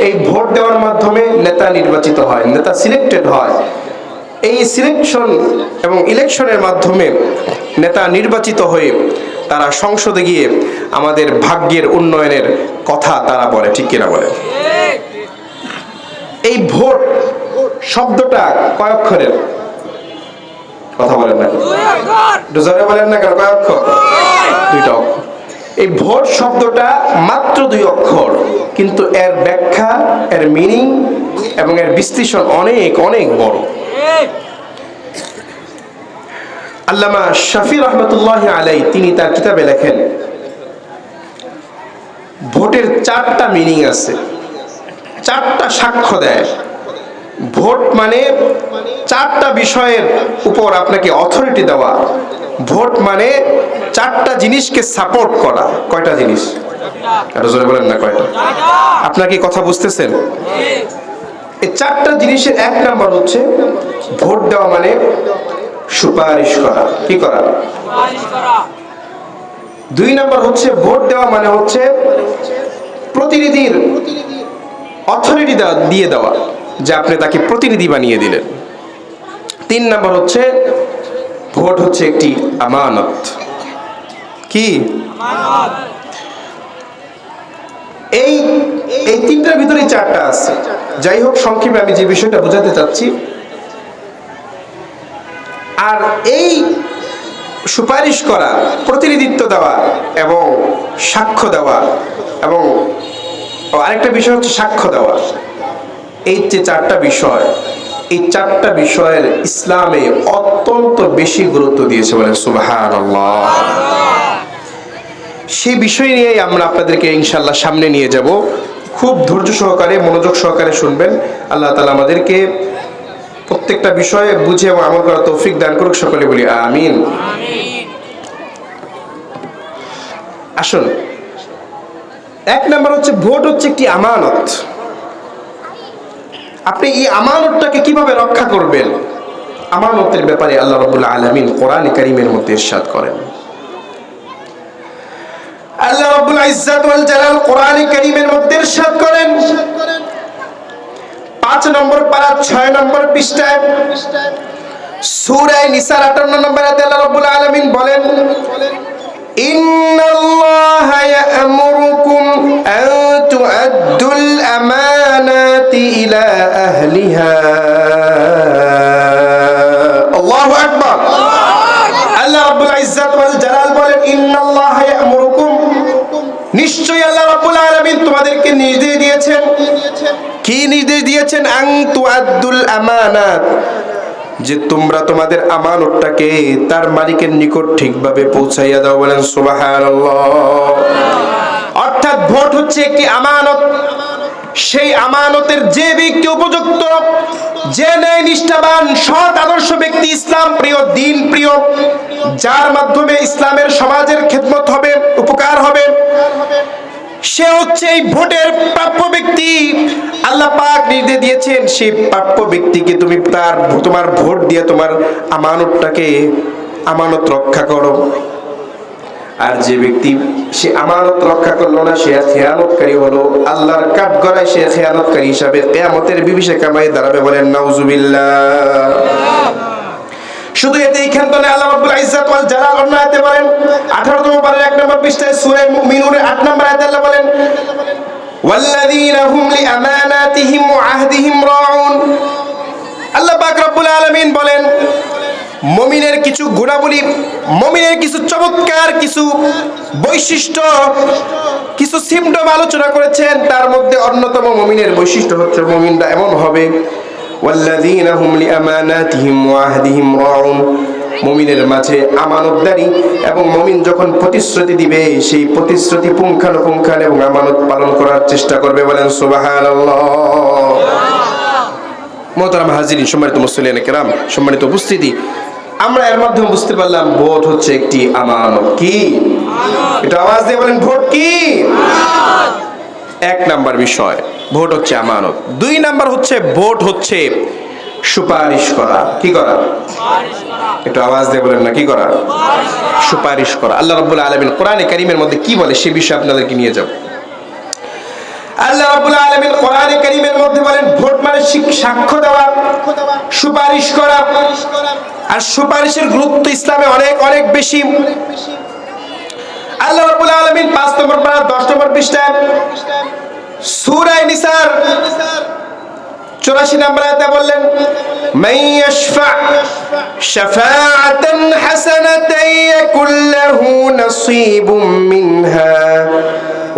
এই ভোট দেওয়ার মাধ্যমে নেতা নির্বাচিত হয়, নেতা সিলেক্টেড হয়। এই সিলেকশন এবং ইলেকশনের মাধ্যমে নেতা নির্বাচিত হয়ে তারা সংসদে গিয়ে আমাদের ভাগ্যের উন্নয়নের কথা তারা বলে, ঠিক কিনা বলে? এই ভোট শব্দটা কয় অক্ষরের? কথা বলেন না, জোরে বলেন না, কয় অক্ষর? দুইটা অক্ষর। এই ভোট শব্দটা মাত্র 2 অক্ষর, কিন্তু এর ব্যাখ্যা, এর মিনিং এবং এর বিশ্লেষণ অনেক অনেক বড়। আল্লামা শাফি রহমতুল্লাহ আলাই তিনি তার কিতাবে লেখেন, ভোটের 4টা মিনিং আছে, 4টা সাক্ষ্য দেয়। ভোট মানে 4টা বিষয়ের উপর আপনাকে অথরিটি দেওয়া। ভোট মানে 4টা জিনিসকে সাপোর্ট করা। কয়টা জিনিস? আরো জোরে বলেন না, কয়টা? আপনার কি কথা বুঝতেছেন? এই 4টা জিনিসের 1 নাম্বার হচ্ছে ভোট দেওয়া মানে সুপারিশ করা। কি করা? 2 নাম্বার হচ্ছে ভোট দেওয়া মানে হচ্ছে প্রতিনিধির অথরিটি দিয়ে দেওয়া, যে আপনি তাকে প্রতিনিধি বানিয়ে দিলেন। 3 নাম্বার হচ্ছে ভোট হচ্ছে একটি আমানত। কি আমানত? এই 3টার ভিতরে 4টা আছে। যাই হোক, সংক্ষেপে আমি যে বিষয়টা বোঝাতে চাচ্ছি, আর এই সুপারিশ করা, প্রতিনিধিত্ব দেওয়া এবং সাক্ষ্য দেওয়া, এবং আরেকটা বিষয় হচ্ছে সাক্ষ্য দেওয়া, এই যে 4টা বিষয়, এই 4টা বিষয়ের ইসলামে অত্যন্ত বেশি গুরুত্ব দিয়েছে, বলেন সুবহানাল্লাহ। সেই বিষয় নিয়ে আমরা আপনাদেরকে ইনশাআল্লাহ সামনে নিয়ে যাব। খুব ধৈর্য সহকারে, মনোযোগ সহকারে শুনবেন। আল্লাহ তাআলা আমাদেরকে প্রত্যেকটা বিষয়ে বুঝে এবং আমল করার তৌফিক দান করুক, সকলে বলি আমিন। আসুন, 1 নাম্বার হচ্ছে ভোট হচ্ছে একটি আমানত। আপনি এই আমানতটাকে কিভাবে রক্ষা করবেন, আমানতের ব্যাপারে আল্লাহ রাব্বুল আলামিন কোরআনে কারীমের মধ্যে ইরশাদ করেন। আল্লাহ রাব্বুল ইজ্জাত ওয়াল জালাল কোরআনে কারীমের মধ্যে ইরশাদ করেন, 5 নম্বর পারা 6 নম্বর পৃষ্ঠায় সূরা নিসার 58 নম্বর আয়াতে আল্লাহ রাব্বুল আলামিন বলেন, ইন্নাল্লাহা ইয়া'মুরুকুম আন তু'আদ্দুল আমানাতি ইলা আহলিহা। আল্লাহু আকবার। আল্লাহ রাব্বুল ইজ্জাত ওয়াল জালাল বলেন, ইন্নাল্লাহা ইয়া'মুরুকুম, নিশ্চয়ই আল্লাহ রাব্বুল আলামিন তোমাদেরকে নির্দেশ দিয়েছেন। কি নির্দেশ দিয়েছেন? আন তু'আদ্দুল আমানাত, যে তোমরা তোমাদের আমানতটাকে তার মালিকের নিকট ঠিকভাবে পৌঁছাইয়া দাও, বলেন সুবহানাল্লাহ। অর্থাৎ ভোট হচ্ছে একটি আমানত। সেই আমানতের যে ব্যক্তি উপযুক্ত, যে ন্যায় নিষ্ঠাবান, সৎ আদর্শ ব্যক্তি, ইসলাম প্রিয়, দিন প্রিয়, যার মাধ্যমে ইসলামের সমাজের খেদমত হবে, উপকার হবে, সে হচ্ছে এই ভোটের প্রাপ্য ব্যক্তি। আল্লাহ পাক নির্দেশ দিয়েছেন, সেই প্রাপ্য ব্যক্তিকে তুমি তোমার ভোট দিয়ে তোমার আমানতটাকে আমানত রক্ষা করো। আর যে ব্যক্তি সে আমানত রক্ষা করলো না, সে খেয়ানতকারী হলো, আল্লাহর কাঠগড়ায় সে খেয়ানতকারী হিসাবে কিয়ামতের বিভীষিকাময় দাঁড়াবে, বলেন নাউজুবিল্লাহ। শুধু এইখান তো আল্লাহ রাব্বুল ইজ্জাত ওয়াল জালাল অন্য আয়াতে বলেন, 18তম পারার 1 নম্বর পৃষ্ঠায় সূরা মুমিনুনের 8 নম্বর আয়াতে আল্লাহ বলেন, ওয়াল্লাযীনা হুম লিআমানাতিহিম ওয়া আহদিহিম রাউন। আল্লাহ পাক রব্বুল আলামিন বলেন, মুমিনের কিছু গুণাবলী, মুমিনের কিছু চমৎকার কিছু বৈশিষ্ট্য, কিছু সিম্পটম আলোচনা করেছেন। তার মধ্যে অন্যতম মুমিনের বৈশিষ্ট্য হচ্ছে, মুমিনরা এমন হবে, ওয়াল্লাযীনা হুম লিআমানাতিহিম ওয়া আহদিহিম রাউন, মুমিনের মাঝে আমানতদারি এবং মুমিন যখন প্রতিশ্রুতি দিবে, সেই প্রতিশ্রুতি পুঙ্খানুপুঙ্খান এবং আমানত পালন করার চেষ্টা করবে, বলেন সুবহানাল্লাহ। মুহতারাম হাজিরিন, সম্মানিত মুসলিম কিরাম, সম্মানিত উপস্থিতি, আমরা এর মাধ্যমে বুঝতে পারলাম ভোট হচ্ছে একটি আমানত। কি? এটা আওয়াজ দিয়ে বলেন, ভোট কি? আমানত। 1 নাম্বার বিষয়, ভোট হচ্ছে আমানত। 2 নাম্বার হচ্ছে ভোট হচ্ছে সুপারিশ করা। কি করা? সুপারিশ করা। একটু আওয়াজ দিয়ে বলেন না, কি করা? সুপারিশ করা। আল্লাহ রাব্বুল আলামিন কোরআনে কারীমের মধ্যে কি বলে সে বিষয়ে আপনাদেরকে নিয়ে যাব। আল্লাহ রাব্বুল আলামিন কোরআনে সাক্ষ্য দেওয়া, সুপারিশ করা। আর সুপারিশের গুরুত্ব ইসলামে অনেক অনেক বেশি। আল্লাহ রাব্বুল আলামিন 5 নম্বর পারা 10 নম্বর পৃষ্ঠায় সূরা নিসার 84 নম্বর আয়াতে বললেন, মান ইয়াশফা শাফাআতান হাসানাতান ইয়াকুল লাহু নাসীবুম মিনহা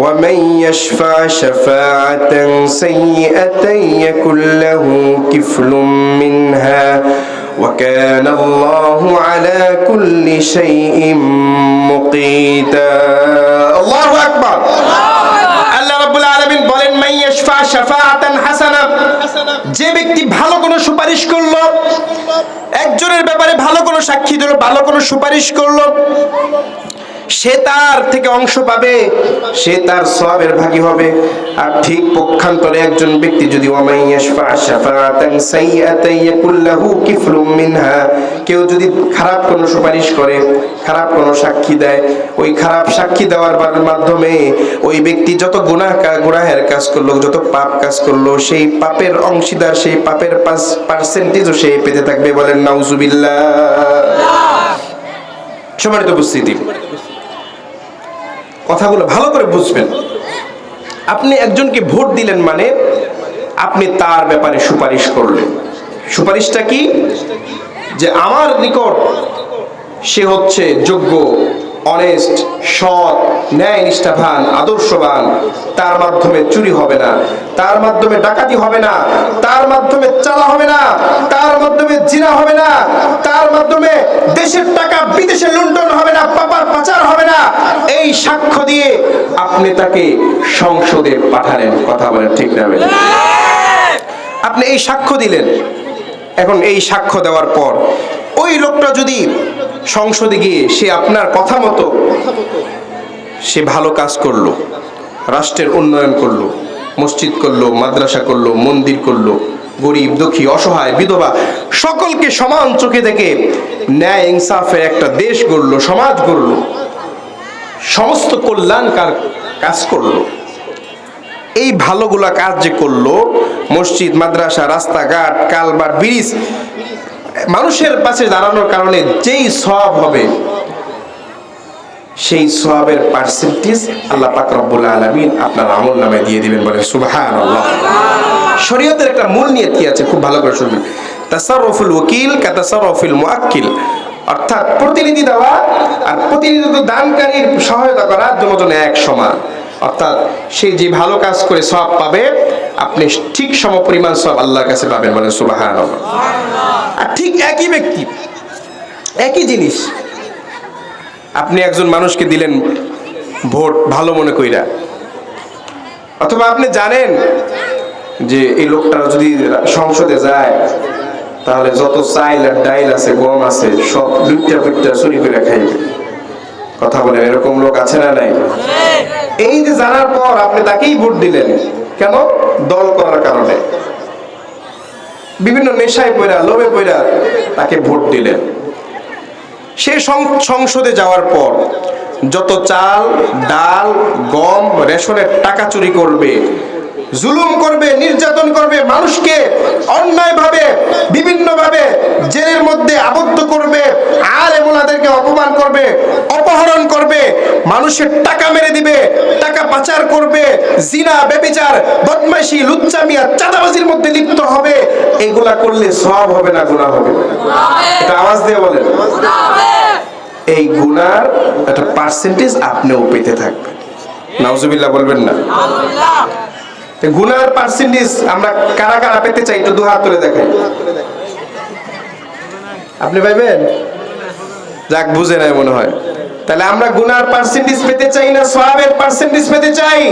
ওয়া মান ইয়াশফা শাফাআতান সাইয়্যাতান ইয়াকুল লাহু কিফলুম মিনহা ওয়া কানা আল্লাহু আলা কুল্লি শাইইন মুকীতা। আল্লাহু আকবার। আল্লাহ রাব্বুল আলামিন বলেন, মান ইয়াশফা শাফাআতান হাসানা, যে ব্যক্তি ভালো কোনো সুপারিশ করলো, একজনের ব্যাপারে ভালো কোনো সাক্ষী দিল, ভালো কোনো সুপারিশ করলো, সে তার থেকে অংশ পাবে, সে তার সওয়াবের ভাগী হবে। আর ঠিক পক্ষান্তরে একজন ব্যক্তি যদি ওয়ামান ইয়াশফা শাফাআতান সাইয়্যাতান ইয়াকুল লাহু কিফলুম মিনহা, কেউ যদি খারাপ কোনো সুপারিশ করে, খারাপ কোনো সাক্ষী দেয়, ওই খারাপ সাক্ষী দেওয়ার মাধ্যমে ওই ব্যক্তি যত গুনাহের কাজ করলো, যত পাপ কাজ করলো, সেই পাপের অংশীদার, সেই পাপের পার্সেন্টেজও সে পেতে থাকবে। বলেন নাউজুবিল্লাহ। সম্মানিত উপস্থিতি, কথাগুলো ভালো করে বুঝবেন। আপনি একজনকে ভোট দিলেন মানে আপনি তার ব্যাপারে সুপারিশ করলেন। সুপারিশটা কি? যে আমার নিকট সে হচ্ছে যোগ্য, অনেস্ট, সৎ, ন্যায় নিষ্ঠাবান, আদর্শবান, তার মাধ্যমে চুরি হবে না, তার মাধ্যমে ডাকাতি হবে না, তার মাধ্যমে চালা হবে না, তার মাধ্যমে জিনা হবে না, তার মাধ্যমে দেশের টাকা বিদেশে লুণ্ঠন হবে না, পাচার হবে না। এই সাক্ষ্য দিয়ে আপনি তাকে সংসদে পাঠালেন। কথা বলেন ঠিক না? আপনি এই সাক্ষ্য দিলেন। এখন এই সাক্ষ্য দেওয়ার পর ওই লোকটা যদি সংসদে গিয়ে সে আপনার কথা মতো সে ভালো কাজ করলো, রাষ্ট্রের উন্নয়ন করলো, মসজিদ করলো, মাদ্রাসা করলো, মন্দির করলো, গরিব দুঃখী অসহায় বিধবা সকলকে সমান চোখে দেখে ন্যায় ইনসাফের একটা দেশ গড়লো, সমাজ গড়লো, সমস্ত কল্যাণকার কাজ করলো, এই ভালোগুলা কাজ যে করলো, মসজিদ, মাদ্রাসা, রাস্তাঘাট, কালভার্ট, ব্রিজ, মানুষের পাশে দাঁড়ানোর কারণে যেই সওয়াব হবে, সেই সওয়াবের পার্সেন্টেজ আল্লাহ পাক রব্বুল আলামিন আপনার আমলনামায় দিয়ে দিবেন। বলে সুবহানাল্লাহ। শরীয়তের একটা মূল নিয়ত কি আছে, খুব ভালো করে শুনবেন। তাসাররুফুল ওয়াকিল কা তাসাররুফিল মুআক্কিল, অর্থাৎ প্রতিনিধি দেওয়া আর প্রতিনিধিত্ব দানকারীর সহায়তা করা দুজন এক সমান। অর্থাৎ সে যে ভালো কাজ করে সওয়াব পাবে, আপনি ঠিক সমপরিমাণ সওয়াব আল্লাহর কাছে পাবেন। বলেন সুবহানাল্লাহ। আর ঠিক একই ব্যক্তি, একই জিনিস, আপনি একজন মানুষকে দিলেন ভোট ভালো মনে কইরা, অথবা আপনি জানেন যে এই লোকটা যদি সংসদে যায় তাহলে যত চাইল আর ডাইল আছে, গম আছে, সব লুটটা চুরি করে খাইবে। কথা বলেন, এরকম লোক আছে না নাই? এই যে জানার পর আপনি তাকেই ভোট দিলেন, কেন? দল করার কারণে, বিভিন্ন নেশায় পয়রা, লোভে পয়রা তাকে ভোট দিলেন। সে সংসদে যাওয়ার পর যত চাল, ডাল, গম, রেশনের টাকা চুরি করবে, জুলুম করবে, নির্যাতন করবে, মানুষকে অন্যায়ভাবে বিভিন্নভাবে জেলের মধ্যে আবদ্ধ করবে, আলেম ওলামাদেরকে অপমান করবে, অপহরণ করবে, মানুষের টাকা মেরে দিবে, টাকা পাচার করবে, জিনা, ব্যভিচার, বদমাইশি, লুচ্চামি আর চাঁদাবাজির মধ্যে লিপ্ত হবে, এগুলা করলে সওয়াব হবে না গুনাহ হবে? এটা আওয়াজ দিয়ে বলেন। এই গুনার একটা পার্সেন্টেজ আপনিও পেতে থাকবেন। নাউজুবিল্লাহ বলবেন না? গুনার পার্সেন্টেজ আমরা কারা কারা পেতে চাই একটু দুহাত তুলে দেখাই। আপনি পাইবেন? যাক, বুঝে নাই মনে হয়। তাহলে আমরা গুনার পার্সেন্টেজ পেতে চাই না সওয়াবের পার্সেন্টেজ পেতে চাই?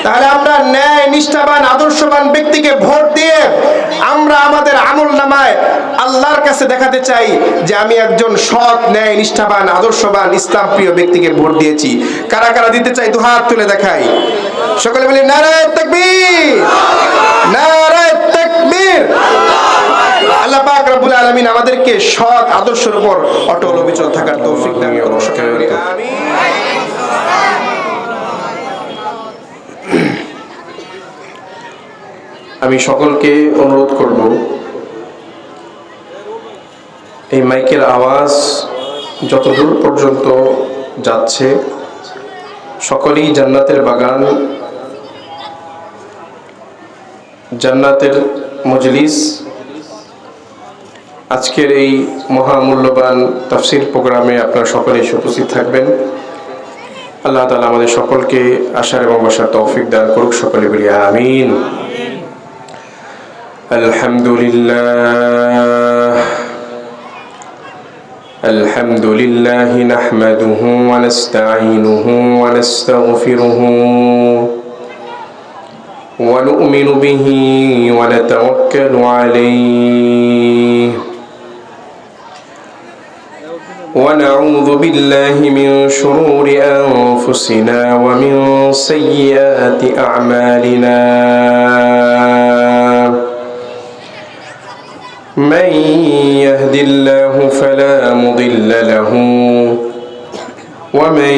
তাহলে আমরা ন্যায় নিষ্ঠাবান আদর্শবান ব্যক্তিকে ভোট দিয়ে আমরা আমাদের আমলনামায় আল্লাহর কাছে দেখাতে চাই যে আমি একজন সৎ, ন্যায় নিষ্ঠাবান, আদর্শবান, ইসলাম প্রিয় ব্যক্তিকে ভোট দিয়েছি। কারা কারা দিতে চাই দুহাত তুলে দেখাই। সকলে বলি নারায়ে তাকবীর, নারায়ে তাকবীর। আল্লাহ পাক রব্বুল আলামিন আমাদেরকে সৎ আদর্শের উপর অটল অবিচল থাকার তৌফিক দান করুন। আমিন। আমি সকলকে অনুরোধ করব, এই মাইকের আওয়াজ যত দূর পর্যন্ত যাচ্ছে সকলেই জান্নাতের বাগান, জান্নাতের মজলিস, আজকের এই মহামূল্যবান তাফসীর প্রোগ্রামে আপনারা সকলেই উপস্থিত থাকবেন। আল্লাহ তাআলা আমাদের সকলকে আশার এবং বসার তৌফিক দান করুক। সকলে বলি আমিন। আলহামদুলিল্লাহ আলহামদুলিল্লাহি নাহমাদুহু ওয়া নাস্তাঈনুহু ওয়া নাস্তাগফিরুহু ওয়া নু'মিনু বিহি ওয়া নাতাওয়াক্কালু আলাইহি ونعوذ بالله من شرور أنفسنا ومن سيئات أعمالنا من يهد الله فلا مضل له ومن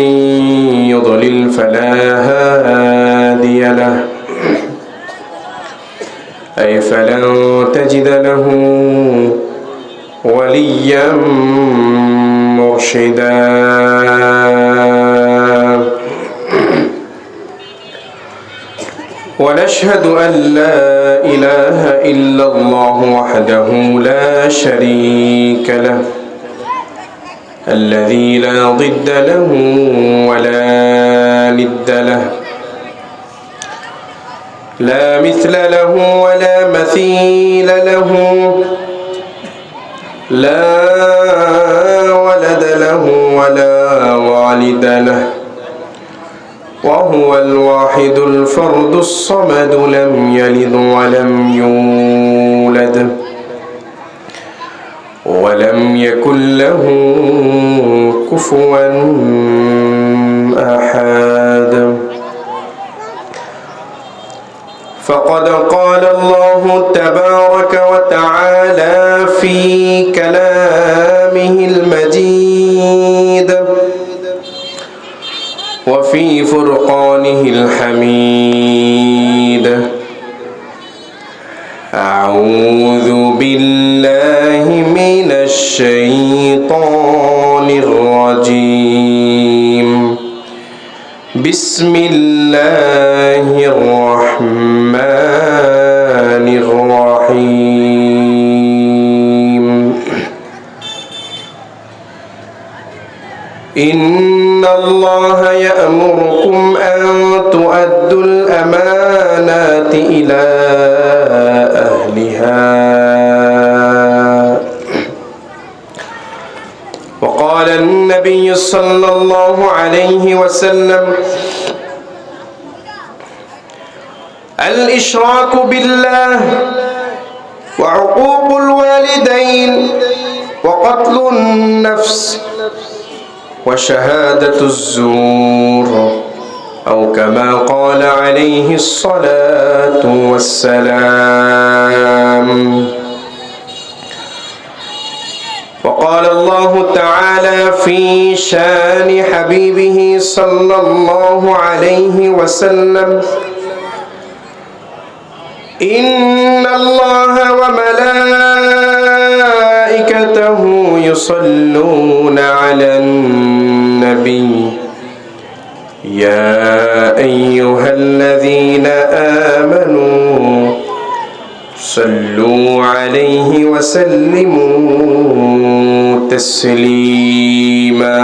يضلل فلا هادي له أي فلن تجد له وليا مرشدا ونشهد أن لا إله إلا الله وحده لا شريك له الذي لا ضد له ولا ند له لا مثل له ولا مثيل له لا ولد له ولا والد له وهو الواحد الفرد الصمد لم يلد ولم يولد ولم يكن له كفوا أحد فقد قال الله تبارك وتعالى في كلامه المجيد وفي فرقانه الحميد أعوذ بالله من الشيطان الرجيم بسم الله الرحمن الرحيم إن الله يأمركم أن تؤدوا الأمانات إلى أهلها وقال النبي صلى الله عليه وسلم الإشراك بالله وعقوق الوالدين وقتل النفس وشهادة الزور أو كما قال عليه الصلاة والسلام وقال الله تعالى في شان حبيبه صلى الله عليه وسلم إن الله وملائكته يصلون على النبي يا أيها الذين آمنوا صلوا عليه وسلموا تسليما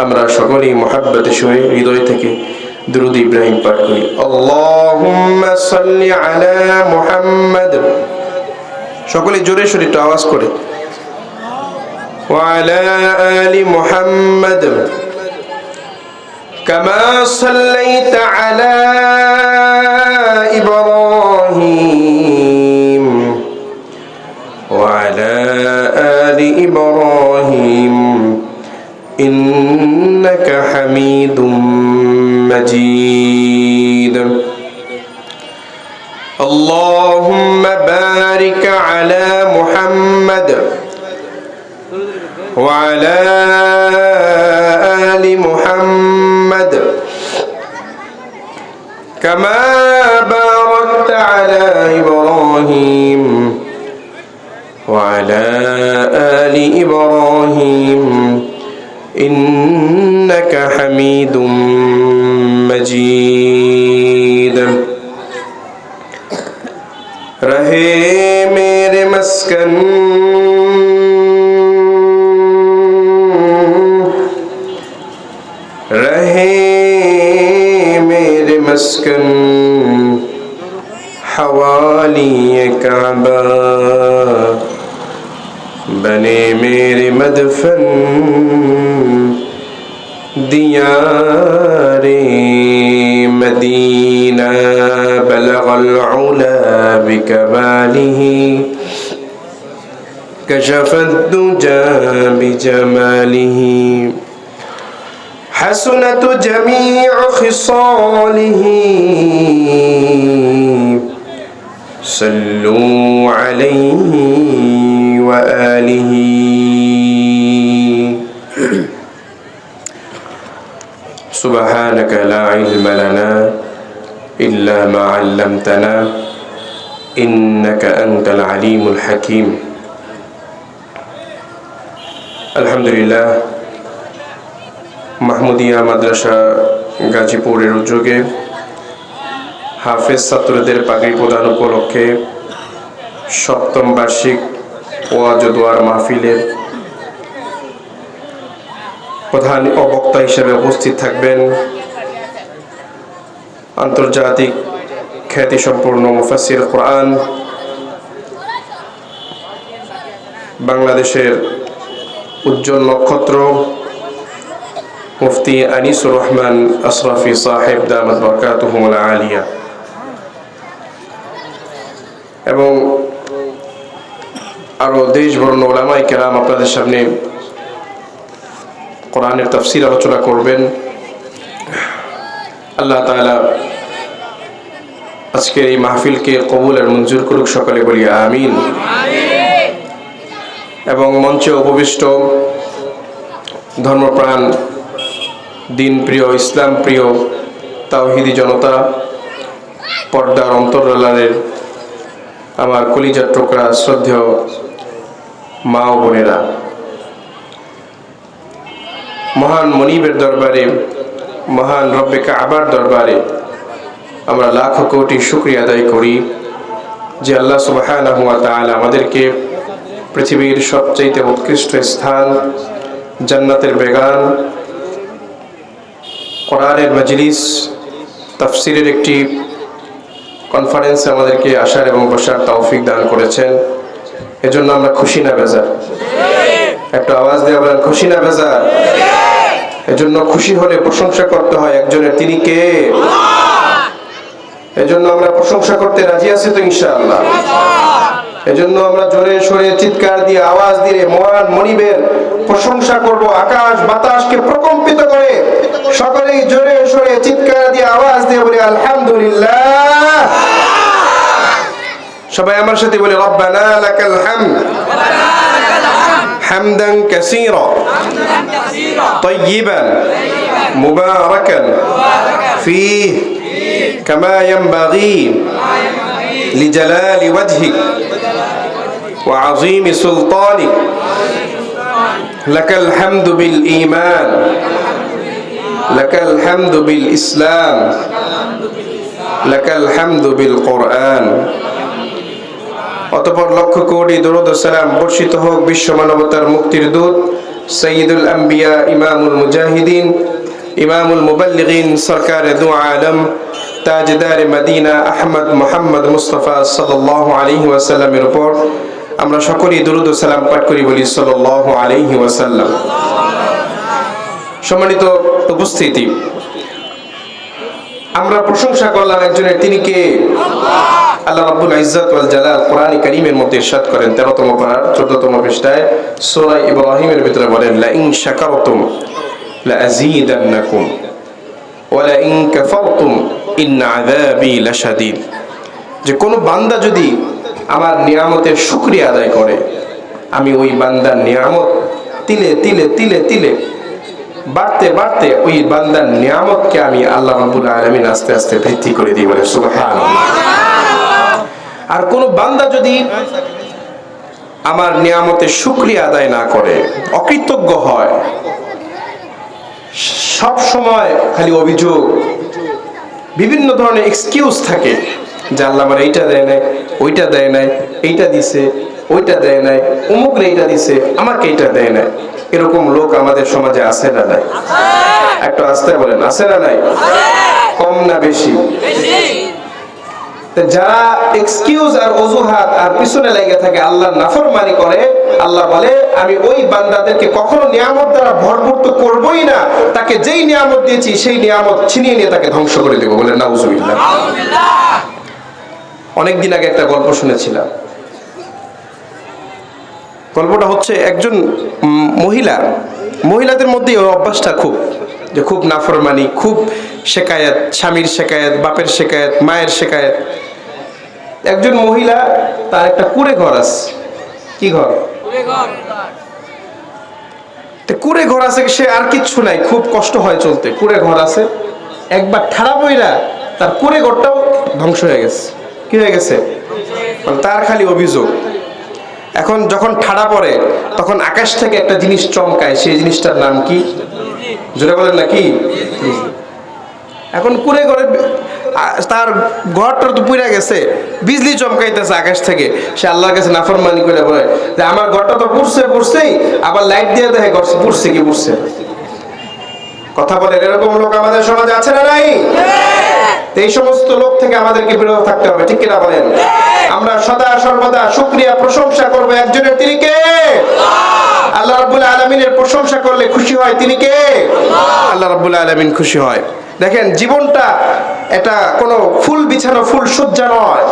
আমরা সকলেই মুহাব্বতে সহিত হৃদয় থেকে দুরূদ ইব্রাহিম পাঠ করি। আল্লাহুম্মা সাল্লি আলা মুহাম্মাদ, সকলে জোরে সোরে একটু আওয়াজ করে, ওয়া আলা আলি মুহাম্মাদ কামা সাল্লাইতা আলা ইব্রাহিম ওয়া আলা আলি ইব্রাহিম إنك حميد مجيد اللهم بارك على محمد وعلى آل محمد كما باركت باركت على إبراهيم وعلى آل إبراهيم إنك حميد مجيد رہے میرے مسکن رہے میرے مسکن حوالی کعبہ بنے میرے مدفن دیار مدینہ بلغ العلا بکمالہ کشف الدجى بجمالہ حسنت جميع خصاله صلوا عليه وآله سبحانك لا علم لنا إلا ما علمتنا إنك أنت العليم الحكيم الحمد لله মাহমুদিয়া মাদ্রাসা গাজীপুরের উদ্যোগে হাফেজ ছাত্রদের পাগড়ি প্রদান উপলক্ষে সপ্তম বার্ষিক ওয়াজ ও দোয়ার মাহফিলের প্রধান বক্তা হিসেবে উপস্থিত থাকবেন আন্তর্জাতিক খ্যাতিসম্পন্ন মুফাসসির কোরআন, বাংলাদেশের উজ্জ্বল নক্ষত্র মুফতি আনিসুর রহমান আশরাফি সাহেব দামাত বরকাতুহুল আলিয়া, এবং আরো দেশবরণ্য উলামায়ে কেরাম আপনাদের সামনে কোরআনের তাফসীর আলোচনা করবেন। আল্লাহ তাআলা আজকের এই মাহফিলকে কবুল আর মঞ্জুর করুক, সকলে বলি আমিন। এবং মঞ্চে উপবিষ্ট ধর্মপ্রাণ, দিন প্রিয়, ইসলাম প্রিয় তাওহীদি জনতা, পর্দার অন্তরালের আমার কলিজার টুকরা শ্রদ্ধেয় মা ও বোনেরা, মহান মনিবের দরবারে, মহান রব্বে কাবার দরবারে আমরা লাখো কোটি শুকরিয়া আদায় করি যে আল্লাহ সুবহানাহু ওয়া তাআলা আমাদেরকে পৃথিবীর সবচেয়ে উৎকৃষ্ট স্থান জান্নাতের বাগান, কোরআনের মজলিস, তাফসীরের একটি কনফারেন্সে আমাদেরকে আসার এবং বসার তৌফিক দান করেছেন। এজন্য আমরা খুশি না বেজার? একটু আওয়াজ দিয়ে বলেন, খুশি না বেজার? এজন্য খুশি হলে প্রশংসা করতে হয় একজনের, তিনি কে? এজন্য আমরা প্রশংসা করতে রাজি আছি তো ইনশাআল্লাহ? এজন্য আমরা জোরে সোরে চিৎকার দিয়ে আওয়াজ দিয়ে মহান মনিবের প্রশংসা করব, আকাশ বাতাসকে প্রকম্পিত করে সকলেই জোরে সোরে চিৎকার দিয়ে আওয়াজ দিয়ে বলি আলহামদুলিল্লাহ। সবাই আমার সাথে বলি রব্বানা লাকাল হামদ হামদান কাসীরা তাইয়িবান মুবারাকান ফীহি কামা ইয়ানবাগী লিজালালি ওয়াজহিক ওয়া আযীমি সুলতানিক লাকাল হামদু বিল ঈমান লাকাল হামদু বিল ইসলাম লাকাল হামদু বিল কোরআন। অতঃপর লক্ষ কোটি দরুদ ও সালাম বর্ষিত হোক বিশ্ব মানবতার মুক্তির দূত সাইয়্যিদুল আম্বিয়া, ইমামুল মুজাহিদিন, ইমামুল মুবাল্লিগিন, সরকারে দু আলম, তাজদার মদিনা আহমদ মুহাম্মদ মুস্তাফা সাল্লাল্লাহু আলাইহি ওয়াসাল্লামের উপর আমরা সকলেই দরুদ ও সালাম পাঠ করি, বলি সাল্লাল্লাহু আলাইহি ওয়াসাল্লাম। সম্মানিত উপস্থিতি, আমরা প্রশংসা করলাম একজনের, তিনি কে? আল্লাহ রাব্বুল ইজ্জত ওয়াল জালাল কোরআন কারীমের মধ্যে ইরশাদ করেন 13তম পারার 14তম পৃষ্ঠায় সূরা ইব্রাহিমের ভিতরে বলেন, লা ইন শাকারতুম লা আযীদান্নাকুম ওয়া লা ইন কাফারতুম ইন আযাবি লাশাদীদ। যে কোন বান্দা যদি আমার নিয়ামতের শুকরিয়া আদায় করে, আমি ওই বান্দার নিয়ামত তিলে তিলে তিলে তিলে বাড়তে বাড়তে ওই বান্দার নিয়ামতকে আমি আল্লাহ রাব্বুল আলামিন আস্তে আস্তে বৃদ্ধি করে দিই, বলে সুবহানাল্লাহ। যদি আমার নিয়ামতের শুকরিয়া আদায় না করে, অকৃতজ্ঞ হয়, সব সময় খালি অভিযোগ, বিভিন্ন ধরনের এক্সকিউজ থাকে যে আল্লাহ আমার এইটা দেয় নাই, ওইটা দেয় নাই, এইটা দিছে, ওইটা দেয় নাই, অমুক এইটা দিছে, আমাকে এইটা দেয় নাই, এরকম লোক আমাদের সমাজে আছে না নাই? একটু আস্তে বলেন, আছে না নাই? কম না বেশি? যারা এক্সকিউজ আর অজুহাত আর পিছনে লেগে থাকে, আল্লাহর নাফরমানি করে, আল্লাহ বলে আমি ওই বান্দাদেরকে কখনো নিয়ামত দ্বারা ভরপুর তো করবই না, তাকে যেই নিয়ামত দিয়েছি সেই নিয়ামত ছিনিয়ে নিয়ে তাকে ধ্বংস করে দেবো। বলে নাউজুবিল্লাহ। অনেকদিন আগে একটা গল্প শুনেছিলাম। গল্পটা হচ্ছে একজন মহিলাদের মধ্যে ওই অভ্যাসটা খুব, যে খুব নাফরমানি, খুব শেকায়েত, স্বামীর শেকায়েত, বাপের শেকায়েত, মায়ের শেকায়েত। একজন মহিলা, তার একটা কুঁড়ে ঘর আছে। কি ঘর? কুঁড়ে ঘর আছে, সে আর কিচ্ছু নাই, খুব কষ্ট হয় চলতে, কুঁড়ে ঘর আছে। একবার ঠাড়া বইরা তার কুঁড়ে ঘরটাও ধ্বংস হয়ে গেছে। কি হয়ে গেছে? তার খালি অভিযোগ। এখন যখন ঠাড়া পড়ে তখন আকাশ থেকে একটা জিনিস চমকায়, সেই জিনিসটার নাম কি? জোরে বলেন না কি? এখন কুঁড়ে ঘরে তার ঘরটা তো পুড়ে গেছে, বিজলি চমকাইতেছে আকাশ থেকে। সে আল্লাহর কাছে নাফরমানি করে বলে যে আমার ঘরটা তো পুড়ছেই, আবার লাইট দিয়ে দেখে ঘর পুড়ছে কি পুড়ছে। কথা বলে, এরকম লোক আমাদের সমাজে আছে না নাই? এই সমস্ত লোক থেকে আমাদেরকে বিরত থাকতে হবে, ঠিক কিনা বলেন? আমরা সদা সর্বদা শুকরিয়া প্রশংসা করব একজনের, তিনি কে? আল্লাহ রাব্বুল আলামিনের প্রশংসা করলে খুশি হয় তিনি কে? আল্লাহ রাব্বুল আলামিন খুশি হয়। দেখেন, জীবনটা এটা কোনো ফুল বিছানো ফুল সজ্জা নয়।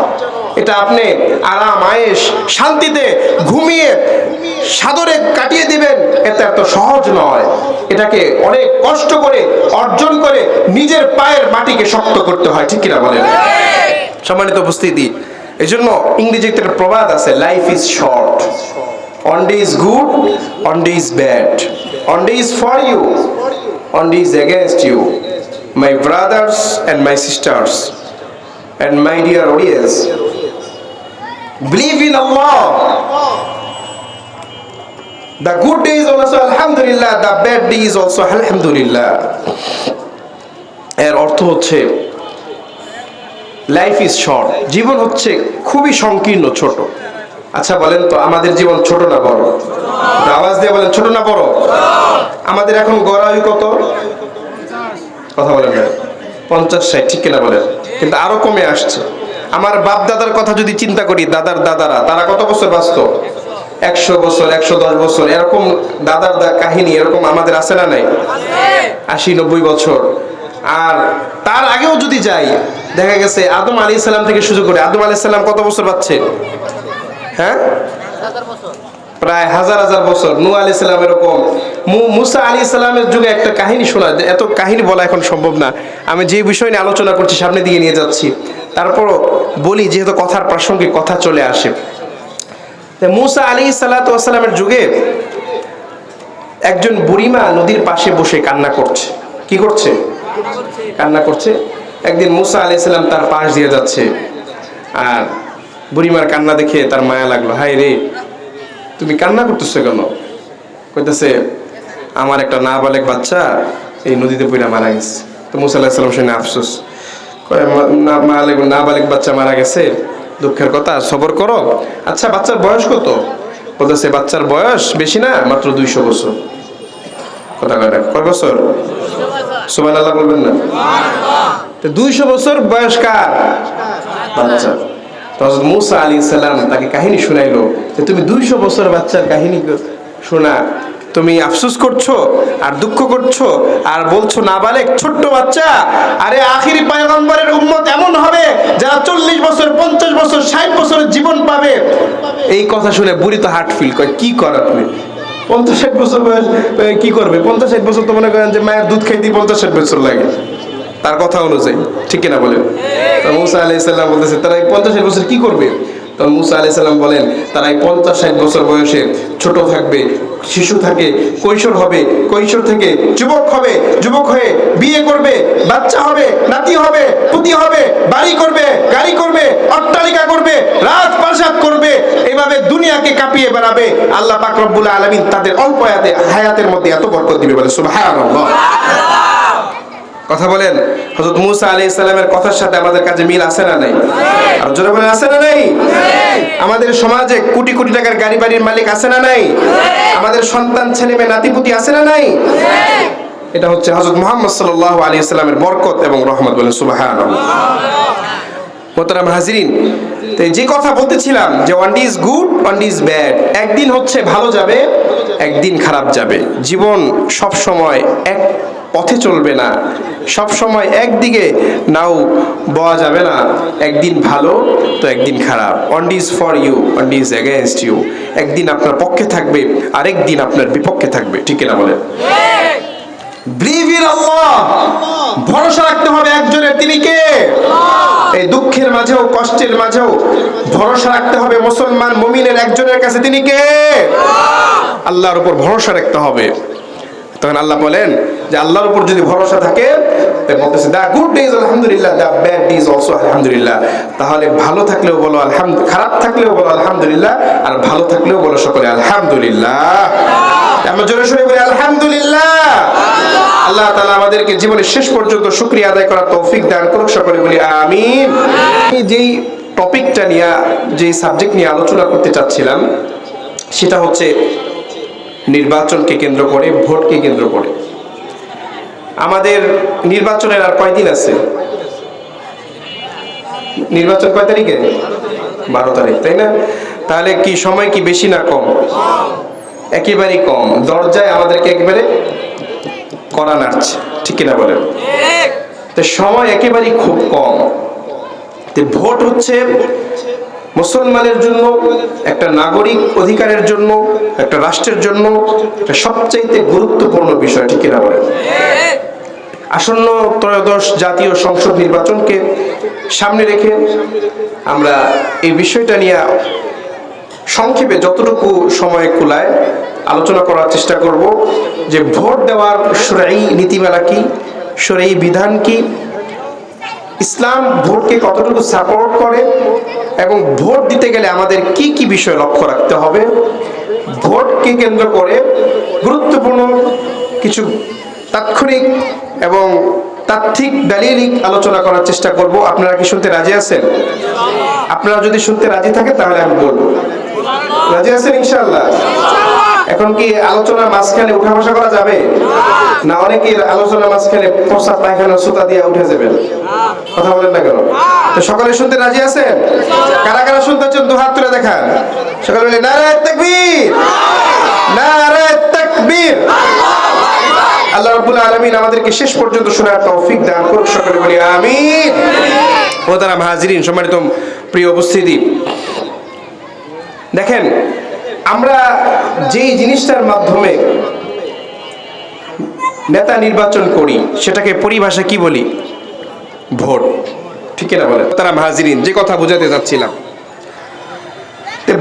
এটা আপনি আরাম আয়েশ শান্তিতে ঘুমিয়ে সাদরে কাটিয়ে দিবেন, এটা এত সহজ নয়। এটাকে অনেক কষ্ট করে অর্জন করে নিজের পায়ের মাটিকে শক্ত করতে হয়, ঠিক কিনা বলেন? সম্মানিত উপস্থিতি, এই জন্য ইংরেজিতে একটা প্রবাদ আছে, life is short, one day is good, one day is bad, one day is for you, one day is against you. My brothers and my sisters and my dear audience, believe in Allah. The good days also alhamdulillah, the bad days also alhamdulillah. এর অর্থ হচ্ছে life is short, জীবন হচ্ছে খুবই সংকীর্ণ, ছোট। আচ্ছা বলেন তো, আমাদের জীবন ছোট না বড়? আওয়াজ দিয়ে বলেন, ছোট না বড়? আমাদের এখন গড়াই কত? কথা বলেন না, 50-60, ঠিক কিনা বলেন? কিন্তু আরো কমে আসছে। আমার বাপ দাদার কথা যদি চিন্তা করি, দাদার দাদারা তারা কত বছর বাঁচত? 100 বছর, 110 বছর, এরকম দাদার কাহিনী এরকম আমাদের আছে না নাই? 80-90 বছর। আর তার আগেও যদি যাই, দেখা গেছে আদম আলাইহিস সালাম থেকে শুরু করে আদম আলাইহিস সালাম কত বছর বাঁচছে? হ্যাঁ, প্রায় হাজার বছর। নূহ আলাইহিস সালাম এরকম। মুসা আলাইহিস সালামের যুগে একটা কাহিনী শোনা, এত কাহিনী বলা এখন সম্ভব না। আমি যে বিষয় নিয়ে আলোচনা করছি সামনে দিকে নিয়ে যাচ্ছি, তারপরও বলি যেহেতু কথার প্রাসঙ্গিক কথা চলে আসে। মুসা আলাইহিস সালামের যুগে একজন বুড়িমা নদীর পাশে বসে কান্না করছে। কি করছে? কান্না করছে। একদিন মুসা আলাইহিস সালাম তার পাশ দিয়ে যাচ্ছে, আর বুড়িমার কান্না দেখে তার মায়া লাগলো। হায় রে, তুমি কান্না করতেছো কেন? কইতেছে, আমার একটা নাবালেগ বাচ্চা এই নদীতে পড়ে মারা গেছে। তো মুসা আলাইহিস সালাম শুনে আফসোস করে, নাবালেগ বাচ্চা মারা গেছে, দুঃখের কথা, সবর করো। আচ্ছা, বাচ্চার বয়স কত? বলতেছে, বাচ্চার বয়স বেশি না, মাত্র 200 বছর। কথা কয় না, কয় বছর? সুবহানাল্লাহ বলবেন না? 200 বছর বয়স কার? বাচ্চা। তো হযরত মুসা আলাইহিস সালাম তাকে কাহিনী শুনাইলো যে তুমি 200 বছর বাচ্চার কাহিনী শোনা তুমি আফসোস করছো আর দুঃখ করছো আর বলছো নাবালেগ ছোট্ট বাচ্চা। আরে আখিরি পয়গম্বরের উম্মত এমন হবে যারা 40 বছর, 50 বছর, 60 বছরের জীবন পাবে। এই কথা শুনে বুড়ি তো হার্ট ফিল করে, কি কর আপনি 50-60 বছর বয়স কি করবে? 50-60 বছর তো মনে করেন যে মায়ের দুধ খাইতে 50-60 বছর লাগে তার কথা অনুযায়ী, ঠিক কিনা বলেন? তো মুসা আলাইহিস সালাম বলতেছে তারা এই 50-60 বছর কি করবে? তখন মুসা আলাইহিস সালাম বলেন, তারা এই 50-60 বছর বয়সে ছোট থাকবে, শিশু থাকে, কৈশোর হবে, কৈশোর থেকে যুবক হবে, যুবক হয়ে বিয়ে করবে, বাচ্চা হবে, নাতি হবে, পুতি হবে, বাড়ি করবে, গাড়ি করবে, অট্টালিকা করবে, রাজপ্রাসাদ করবে। দুনিয়াকে কাঁপিয়ে বেড়াবে, আল্লাহ পাক রব্বুল আলামিন তাদের অল্প হায়াতের মধ্যে এত বরকত দিবে বলে সুবহানাল্লাহ। কথা বলেন, হযরত মুসা আলাইহিস সালামের কথার সাথে আমাদের কাছে মিল আছে না নাই? আর জোরে বলেন আছে না নাই? আমাদের সমাজে কোটি কোটি টাকার গাড়ি বাড়ির মালিক আছে না নাই? আমাদের সন্তান ছেলে মেয়ে নাতিপুতি আছে না নাই? এটা হচ্ছে হযরত মুহাম্মদ সাল্লাল্লাহু আলাইহি সাল্লামের বরকত এবং রহমত, বলেন সুবহানাল্লাহ। মোহতারাম হাজিরিন, তো যে কথা বলতেছিলাম যে one day is good, one day is bad, একদিন হচ্ছে ভালো যাবে, একদিন খারাপ যাবে। জীবন সব সময় এক পথে চলবে না, সব সময় একদিকে নাও বওয়া যাবে না। একদিন ভালো তো একদিন খারাপ। One day is for you, one day is against you. একদিন আপনার পক্ষে থাকবে, আরেক দিন আপনার বিপক্ষে থাকবে। ঠিক না বলেন? বিলিভ ইন আল্লাহ, ভরসা রাখতে হবে একজনের, তিনি কে? এই দুঃখের মাঝেও কষ্টের মাঝেও ভরসা রাখতে হবে মুসলমান মুমিনের একজনের কাছে, তিনি কে? আল্লাহর উপর ভরসা রাখতে হবে। তখন আল্লাহ বলেন যে আল্লাহর উপর যদি ভরসা থাকে, বলতেছে দা গুড ডেজ আলহামদুলিল্লাহ, দা ব্যাড ডেজ অলসো আলহামদুলিল্লাহ। তাহলে ভালো থাকলেও বলো আলহামদুলিল্লাহ, খারাপ থাকলেও বলো আলহামদুলিল্লাহ, আর ভালো থাকলেও বলো সকলে আলহামদুলিল্লাহ। আমরা জোরে সোরে বলি আলহামদুলিল্লাহ। আল্লাহ তাআলা আমাদেরকে জীবনের শেষ পর্যন্ত শুকরিয়া আদায় করার তৌফিক দান করুক, সকলে বলি আমিন। যেই টপিকটা নিয়ে, যে সাবজেক্ট নিয়ে আলোচনা করতে চাচ্ছিলাম, সেটা হচ্ছে নির্বাচনকে কেন্দ্র করে, ভোটকে কেন্দ্র করে। আমাদের নির্বাচনের আর কয়দিন আছে? নির্বাচন কয় তারিখে? 12 তারিখ, তাই না? তাহলে কি সময় কি বেশি না কম? একেবারেই কম। দরজায় আমাদেরকে একেবারে কড়া নাড়ছে, ঠিক কিনা বলেন? তো সময় একেবারেই খুব কম। তো ভোট হচ্ছে মুসলমানের জন্য, একটা নাগরিক অধিকারের জন্য, একটা রাষ্ট্রের জন্য একটা সবচাইতে গুরুত্বপূর্ণ বিষয়, ঠিক কিনা বলেন? আসন্ন ত্রয়োদশ জাতীয় সংসদ নির্বাচনকে সামনে রেখে আমরা এই বিষয়টা নিয়ে সংক্ষেপে যতটুকু সময় কুলায় আলোচনা করার চেষ্টা করব যে ভোট দেওয়ার শরঈ নীতিমালা কি, শরঈ বিধান কি, ইসলাম ভোটকে কতটুকু সাপোর্ট করে, এবং ভোট দিতে গেলে আমাদের কি কি বিষয় লক্ষ্য রাখতে হবে। ভোটকে কেন্দ্র করে গুরুত্বপূর্ণ কিছু তাৎক্ষণিক এবং তাত্ত্বিক দালিলিক আলোচনা করার চেষ্টা করব। আপনারা কি শুনতে রাজি আছেন? আপনারা যদি শুনতে রাজি থাকে তাহলে আমি বলবো। রাজি আছেন ইনশাআল্লাহ? এখন কি আলোচনার মাঝখানে উঠা বসা করা যাবে না? অনেকের আলোচনার মাঝখানে প্রসাদ পায়খানা সুতা দিয়ে উঠে যাবেন, কথা বলেন না কেন? তো সকলে শুনতে রাজি আছেন? কারা কারা শুনতে চান দু হাত তুলে দেখান। সকলে বলে নারায়ে তাকবীর, নারায়ে তাকবীর। আল্লাহ রাব্বুল আলামিন আমাদেরকে শেষ পর্যন্ত শোনার তৌফিক দান করুক, সকলে বলি আমিন। মোহতারাম হাজিরিন, সম্মানিত প্রিয় উপস্থিতি, দেখেন আমরা যেই জিনিসটার মাধ্যমে নেতা নির্বাচন করি সেটাকে পরিভাষা কি বলি? ভোট, ঠিক না বলেন? তারা হাজিরিন, যে কথা বোঝাতে যাচ্ছিলাম,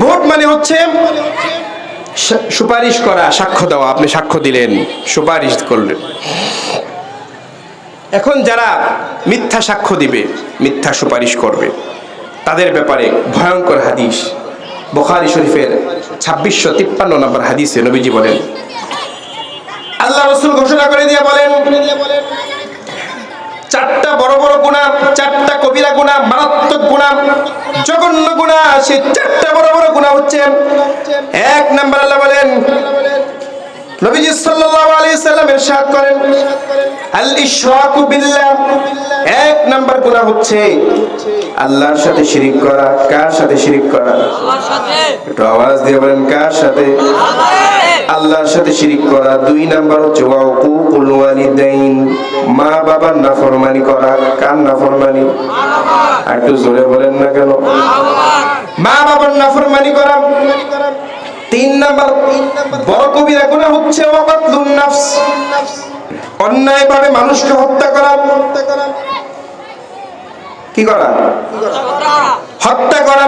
ভোট মানে হচ্ছে সুপারিশ করা, সাক্ষ্য দেওয়া। আপনি সাক্ষ্য দিলেন, সুপারিশ করলেন। এখন যারা মিথ্যা সাক্ষ্য দিবে, মিথ্যা সুপারিশ করবে, তাদের ব্যাপারে ভয়ঙ্কর হাদিস বুখারী শরীফের 2653 নম্বর হাদিসে নবীজি বলেন, আল্লাহ রাসূল ঘোষণা করে দিয়ে বলেন, চারটা বড় বড় গুনাহ, চারটা কবিরা গুনাহ, মারাত্মক গুনাহ, জঘন্য গুনাহ। সেই চারটা বড় বড় গুনাহ হচ্ছে, এক নাম্বার আল্লাহ বলেন, নবীজি সাল্লাল্লাহু আলাইহি সাল্লাম ইরশাদ করেন, আল ইশরাকু বিল্লাহ। এক নাম্বার গুনাহ হচ্ছে আল্লাহর সাথে শিরিক করা। কার সাথে শিরিক করা? আল্লাহর সাথে। একটু আওয়াজ দিয়ে বলেন, কার সাথে? আল্লাহর সাথে শিরিক করা। দুই নাম্বার হচ্ছে ওয়াকুকুল ওয়ালিদাইন, মা বাবার নাফরমানি করা। কার নাফরমানি? আর একটু জোরে বলেন না কেন? মা বাবার নাফরমানি করা। তিন নাম্বার বড় কবিরা গুনাহ হচ্ছে ওয়াকাতুন নাফস, অন্যায়ভাবে মানুষকে হত্যা করা। কি করা? হত্যা করা।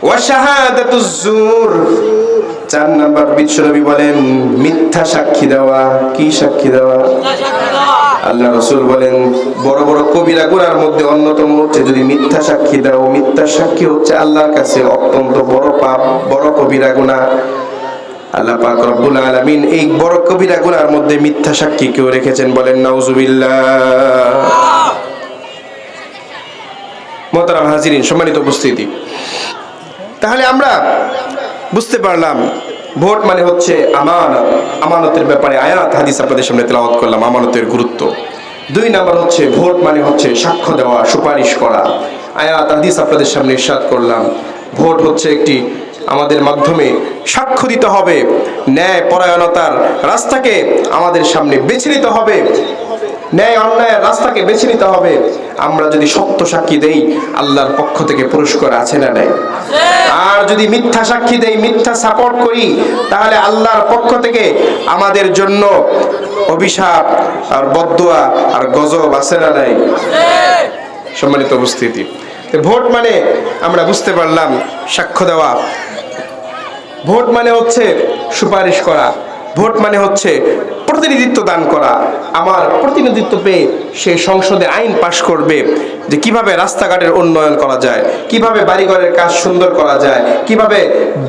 ওয়া শাহাদাতুজ জুর, 4 নাম্বার বিশ্বনবী বলেন মিথ্যা সাক্ষী দেওয়া। কি সাক্ষী দেওয়া? আল্লাহ রাসূল বলেন বড় বড় কবিরা গুনার মধ্যে অন্যতম হচ্ছে যদি মিথ্যা সাক্ষী দাও। মিথ্যা সাক্ষী হচ্ছে আল্লাহর কাছে অত্যন্ত বড় পাপ, বড় কবিরা গুনাহ। আল্লাহ পাক রব্বুল আলামিন এই বড় কবিরা গুনার মধ্যে মিথ্যা সাক্ষী কেউ রেখেছেন, বলেন নাউজুবিল্লাহ। মোহতারাম হাজিরিন, সম্মানিত উপস্থিতি, তাহলে আমরা বুঝতে পারলাম ভোট মানে হচ্ছে আমানত। আমানতের ব্যাপারে আয়াত হাদিস আপনাদের সামনে তেলাওয়াত করলাম, আমানতের গুরুত্ব। 2 নাম্বার হচ্ছে ভোট মানে হচ্ছে সাক্ষ্য দেওয়া, সুপারিশ করা। আয়াত হাদিস আপনাদের সামনে ইরশাদ করলাম। ভোট হচ্ছে একটি আমাদের মাধ্যমে সাক্ষ্য দিতে হবে, ন্যায় পরায়ণতার রাস্তাকে আমাদের সামনে বেছে নিতে হবে, ন্যায় অন্যায়ের রাস্তাকে বেছে নিতে হবে। আমরা যদি সত্য সাক্ষী দেই আল্লাহর পক্ষ থেকে পুরস্কার আছে না নাই? আর যদি মিথ্যা সাক্ষী দেই, মিথ্যা সাপোর্ট করি, তাহলে আল্লাহর পক্ষ থেকে আমাদের জন্য অভিশাপ আর বদদুয়া আর গজব আছে না নাই? সম্মানিত উপস্থিতি, ভোট মানে আমরা বুঝতে পারলাম সাক্ষ্য দেওয়া। ভোট মানে হচ্ছে সুপারিশ করা। ভোট মানে হচ্ছে প্রতিনিধিত্ব দান করা। আমার প্রতিনিধিত্ব পেয়ে সে সংসদে আইন পাশ করবে যে কিভাবে রাস্তাঘাটের উন্নয়ন করা যায়, কিভাবে বাড়িঘরের কাজ সুন্দর করা যায়, কিভাবে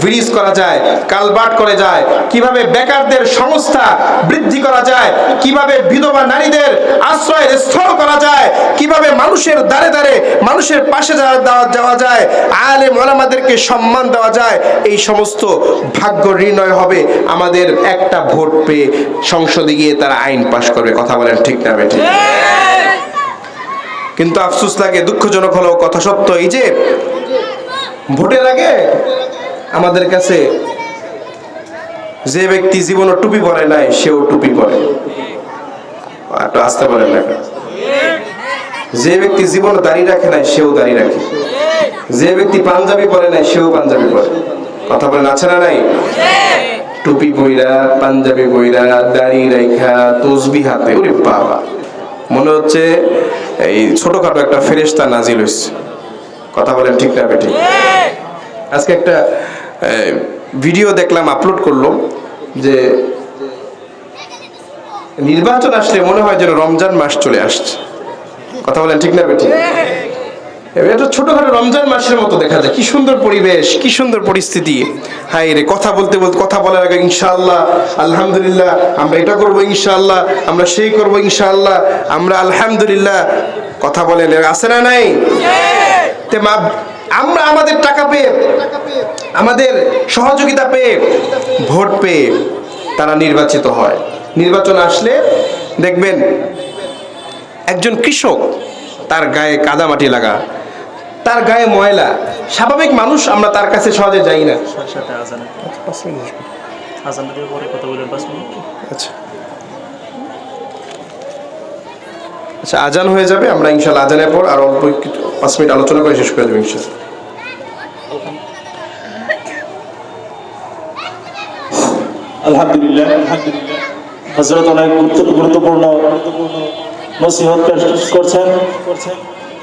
ব্রিজ করা যায়, কালভার্ট করা যায়, কিভাবে বেকারদের সংস্থা বৃদ্ধি করা যায়, কিভাবে বিধবা নারীদের আশ্রয়ের স্থল করা যায়, কিভাবে মানুষের দ্বারে দ্বারে মানুষের পাশে যাওয়া যায়, আলেম ওলামাদেরকে সম্মান দেওয়া যায়। এই সমস্ত ভাগ্য নির্ণয় হবে আমাদের একটা ভোট পেয়ে সংসদে গিয়ে তারা আইন পাশ করবে। কথা বলেন ঠিক না বেঠিক? কিন্তু আফসোস লাগে, দুঃখজনক হলেও কথা সত্য, এই যে ভোটের আগে আমাদের কাছে যে ব্যক্তি জীবনে টুপি পরে নাই সেও টুপি পরে। একটু আসতে পারেন না? যে ব্যক্তি জীবনে দাড়ি রাখে নাই সেও দাড়ি রাখে, যে ব্যক্তি পাঞ্জাবি পরে নাই সেও পাঞ্জাবি পরে। কথা বলেন আছে না নাই? টুপি পইরা, পাঞ্জাবি পইরা, দাড়ি রাখা, তসবিহ হাতে, ওরে বাবা, মনে হচ্ছে এই ছোটখাটো একটা ফেরেশতা নাজিল হয়েছে। কথা বলেন ঠিক না বেঠিক? আজকে একটা ভিডিও দেখলাম, আপলোড করলো, যে নির্বাচন আসলে মনে হয় যেন রমজান মাস চলে আসছে। কথা বলেন ঠিক না বেঠিক? এটা ছোটখাটো রমজান মাসের মতো দেখা যায়। কি সুন্দর পরিবেশ, কি সুন্দর পরিস্থিতি। হাই রে, কথা বলতে বলতে, কথা বলার আগে ইনশাআল্লাহ, আলহামদুলিল্লাহ, আমরা এটা করবো ইনশাআল্লাহ, আমরা সেই করবো ইনশাআল্লাহ, আমরা আলহামদুলিল্লাহ। কথা বলেন আছে না নাই? আমরা আমাদের টাকা পেয়ে, আমাদের সহযোগিতা পেয়ে, ভোট পেয়ে তারা নির্বাচিত হয়। নির্বাচন আসলে দেখবেন একজন কৃষক, তার গায়ে কাদামাটি লাগা, তার গায়ে ময়লা, স্বাভাবিক মানুষ, আমরা তার কাছে সহজে যাই না। আচ্ছা, আজান হয়ে যাবে, আমরা ইনশাআল্লাহ আজানের পর আর অল্প 5 মিনিট আলোচনা করে শেষ করে দেবো ইনশাআল্লাহ। আলহামদুলিল্লাহ, হযরত অনেক গুরুত্বপূর্ণ নসিহত পেশ করছেন।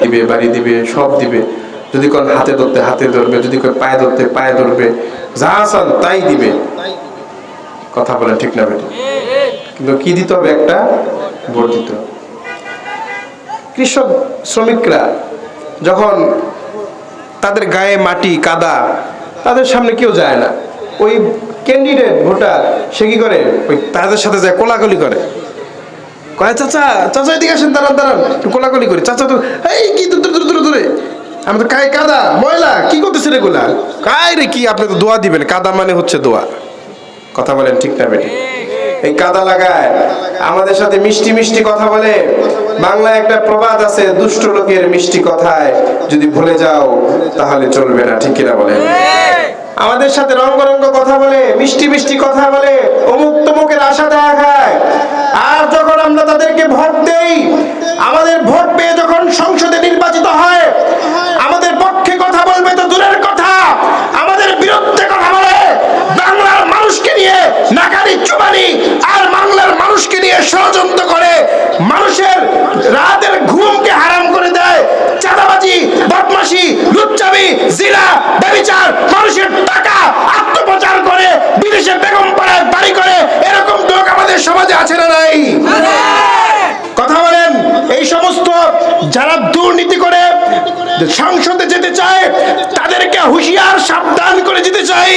দিবে, বাড়ি দিবে, সব দিবে। যদি কোন হাতে ধরতে হাতে ধরবে, যদি কোন পায়ে ধরতে পায়ে ধরবে, যা আসান তাই দিবে। কথা বলে ঠিক না বেটা? কিন্তু কি দিতে হবে? একটা ভোট দিতে হবে। কৃষক শ্রমিকরা যখন তাদের গায়ে মাটি কাদা, তাদের সামনে কেউ যায় না। ওই ক্যান্ডিডেট ভোটার সে কি করে? ওই তাদের সাথে যায় কোলাকুলি করে, কয় চাচা চাচা এদিকে আসেন, দাঁড়ান দাঁড়ান, একটু কোলাকুলি করি। চাচা তো এই কি দূরে আমি তো কায় কাদা ময়লা, কি করতেছেন এগুলা? কায় রে কি? আপনি তো দোয়া দিবেন, কাদা মানে হচ্ছে দোয়া। কথা বলেন ঠিক না বেটি? এই কাদা লাগায় আমাদের সাথে মিষ্টি মিষ্টি কথা বলে। বাংলায় একটা প্রবাদ আছে, দুষ্ট লোকের মিষ্টি কথায় যদি ভুলে যাও তাহলে চলবে না। ঠিক কিনা বলেন? আমাদের সাথে রঙ্গ কথা বলে, মিষ্টি মিষ্টি কথা বলে, অমুক তমুকের আশা দেখায়। আর যখন আমরা তাদেরকে ভোট দেই, আমাদের ভোট পেয়ে যখন সংসদে নির্বাচিত হয়, আমাদের পক্ষে কথা বলবে তো দূরের কথা, আমাদের বিরুদ্ধে কথা বলে, বাংলার মানুষকে নিয়ে নাকানি চুবানি আর বাংলার মানুষকে নিয়ে ষড়যন্ত্র করে, মানুষের রাতের ঘুমকে হারাম করে দেয়, চাঁদাবাজি, বদমাশি, লুচ্চামি, জিনা, ব্যভিচার, মানুষের টাকা আত্মপ্রচার করে সংসদে যেতে চায় তাদেরকে হুঁশিয়ার সাবধান করে যেতে চাই।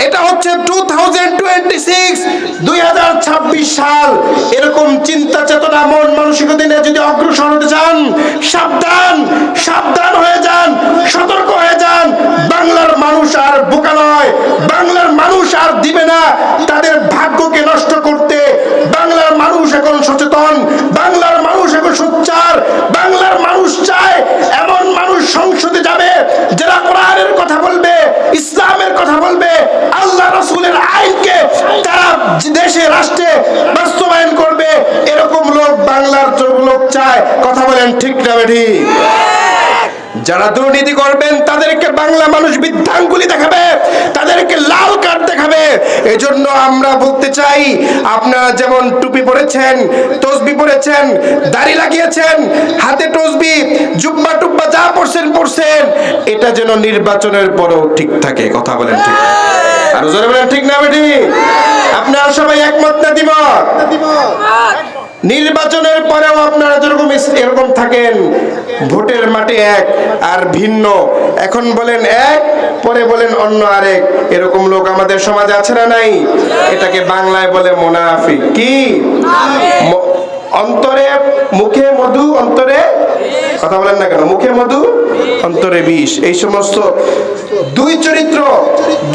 এটা হচ্ছে 2026 সাল। এরকম চিন্তা চেতনা মন মানসিকতা নিয়ে যদি অগ্রসর হতে চান, সাবধান সাবধান হয়ে যান, সতর্ক হয়ে যান। বাংলার মানুষ আর বোকা নয়, বাংলার মানুষ আর দিবে না তাদের ভাগ্যকে নষ্ট করতে। বাংলার মানুষ এখন সচেতন, বাংলার মানুষ এখন সোচ্চার। বাংলার মানুষ চায় এমন মানুষ সংসদে যাবে যারা কোরআনের কথা বলবে, ইসলামের কথা বলবে, আল্লাহ রাসূলের আইনকে তারা দেশে রাষ্ট্রে বাস্তবায়ন করবে। এরকম লোক বাংলার লোক চায়। কথা বলেন ঠিক না বেঠিক? যারা দুর্নীতি করবেন তাদেরকে বাংলা মানুষ বৃদ্ধাঙ্গুলি দেখাবে, তাদেরকে লাল কার্ড দেখাবে। এজন্য আমরা বলতে চাই, আপনারা যেমন টুপি পরেছেন, তসবি পরেছেন, দাড়ি লাগিয়েছেন, হাতে তসবি, জুব্বা টুব্বা যা পরছেন, এটা যেন নির্বাচনের পরেও ঠিক থাকে। কথা বলেন ঠিক? আর জোরে বলেন ঠিক না বেটি? আপনারা সবাই একমত না দ্বিমত? নির্বাচনের পরেও আপনারা যেরকম এরকম থাকেন, ভোটের মাঠে এক আর ভিন্ন, এখন বলেন এক, পরে বলেন অন্য আরেক, এরকম লোক আমাদের সমাজে আছে না নাই? এটাকে বাংলায় বলে মুনাফিক। কি? অন্তরে মুখে মধু, অন্তরে কথা বলেন না কেন? মুখে মধু অন্তরে বিষ। এই সমস্ত দুই চরিত্র,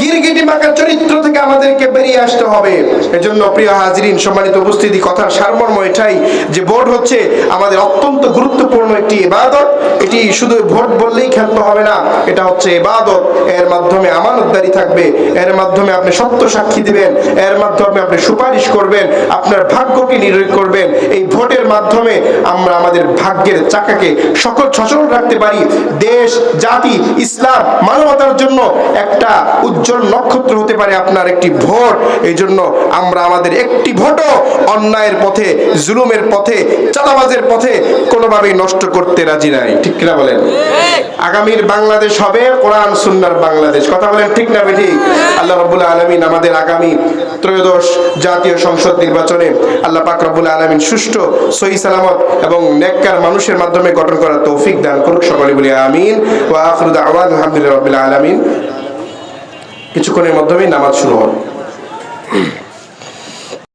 গিরগিটি মাখা চরিত্র থেকে আমাদেরকে বেরিয়ে আসতে হবে। এজন্য প্রিয় হাজিরিন, সম্মানিত উপস্থিতি, কথার সারমর্ম এটাই যে ভোট হচ্ছে আমাদের অত্যন্ত গুরুত্বপূর্ণ একটি ইবাদত। এটি শুধু ভোট বললেই খ্যাত হবে না, এটা হচ্ছে ইবাদত। এর মাধ্যমে আমানতদারি থাকবে, এর মাধ্যমে আপনি সত্য সাক্ষী দিবেন, এর মাধ্যমে আপনি সুপারিশ করবেন, আপনার ভাগ্যকে নির্ণয় করবেন। এই ভোটের মাধ্যমে আমরা আমাদের ভাগ্যের চাকাকে সকল সচল রাখতে পারি। দেশ, জাতি, ইসলাম, মানবতার জন্য একটা উজ্জ্বল নক্ষত্র হতে পারে আপনার একটি ভোট। এই জন্য আমরা আমাদের একটি ভোটও অন্যায়ের পথে, জুলুমের পথে, চাঁদাবাজের পথে কোনোভাবেই নষ্ট করতে রাজি নাই। ঠিক কিনা বলেন? আগামীর বাংলাদেশ হবে কোরআন সুন্নাহর বাংলাদেশ। কথা বলেন ঠিক না বেঠিক? আল্লাহ রাব্বুল আলামিন আমাদের আগামী ত্রয়োদশ জাতীয় সংসদ নির্বাচনে আল্লাহ পাক রব্বুল আলামিন সুষ্ঠু, সহি সালামত এবং নেককার মানুষের মাধ্যমে গঠন করার তৌফিক দান করুক। সকলে বলি আমিন। ওয়া আখিরু দাওয়ানা আলহামদুলিল্লাহি রাব্বিল আলামিন। কিছুক্ষণের মাধ্যমেই নামাজ শুরু হবে।